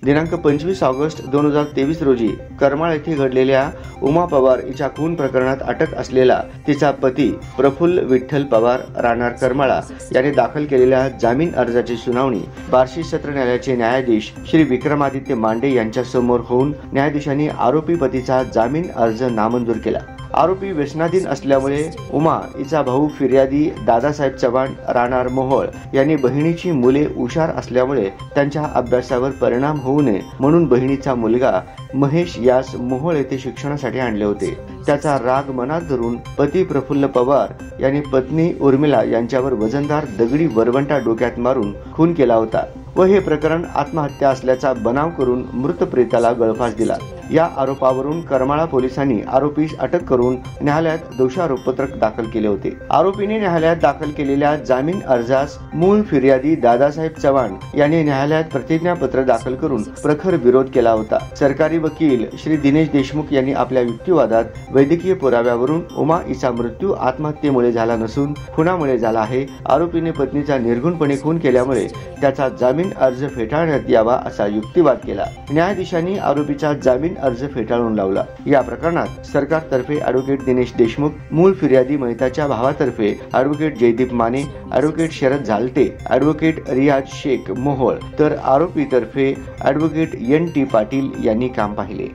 दिनांक 25 ऑगस्ट 2023 रोजी करमाळ येथे घडलेल्या उमा पवार हिच्या खून प्रकरणात अटक असलेला तिचा पती प्रफुल्ल विठ्ठल पवार राहणार करमाळा याने दाखल केलेल्या जामीन अर्जाची सुनावणी बार्शी सत्र न्यायालयाचे न्यायाधीश श्री विक्रमादित्य मांडे यांच्या समोर होऊन न्यायाधीशांनी आरोपी पतीचा जामीन अर्ज नामंजूर केला। आरोपी व्यसनाधीन असल्यामुळे उमा हिचा भाऊ फिर्यादी दादासाहेब चव्हाण राहणार मोहोळ यांनी बहिणीची मुले हुशार असल्यामुळे त्यांच्या अभ्यासावर परिणाम होऊ नये म्हणून बहिणीचा मुलगा महेश यास मोहोळ येथे शिक्षणासाठी आणले होते। त्याचा राग मनात धरून पती प्रफुल्ल पवार यांनी पत्नी उर्मिला यांच्यावर वजनदार दगडी वरवंटा डोक्यात मारून खून केला होता व हे प्रकरण आत्महत्या असल्याचा बनाव करून मृत प्रेताला गळफास दिला। या आरोपावरून करमाळा पोलिसांनी आरोपीस अटक करून न्यायालयात दोषारोपपत्र दाखल केले होते। आरोपीने न्यायालयात दाखल केलेल्या जामीन अर्जास मूळ फिर्यादी दादासाहेब चव्हाण यांनी न्यायालयात प्रतिज्ञापत्र दाखल करून प्रखर विरोध केला होता। सरकारी वकील श्री दिनेश देशमुख यांनी आपल्या युक्तिवादात वैद्यकीय पुराव्यावरून उमा हिचा मृत्यू आत्महत्येमुळे झाला नसून खुनामुळे झाला आहे। आरोपीने पत्नीचा निर्गुणपणे खून केल्यामुळे त्याचा जामीन अर्ज फेटाळण्यात यावा असा युक्तिवाद केला। न्यायाधीशांनी आरोपीचा जामीन अर्ज फेटाळून लावला। या प्रकरणात सरकारतर्फे ॲडव्होकेट दिनेश देशमुख, मूळ फिर्यादी महिताच्या भावातर्फे advocate Jaydeep Mane, advocate Sharad झालटे, advocate रियाज शेख मोहोळ तर आरोपीतर्फे ॲडव्होकेट NT पाटील यांनी काम पाहिले।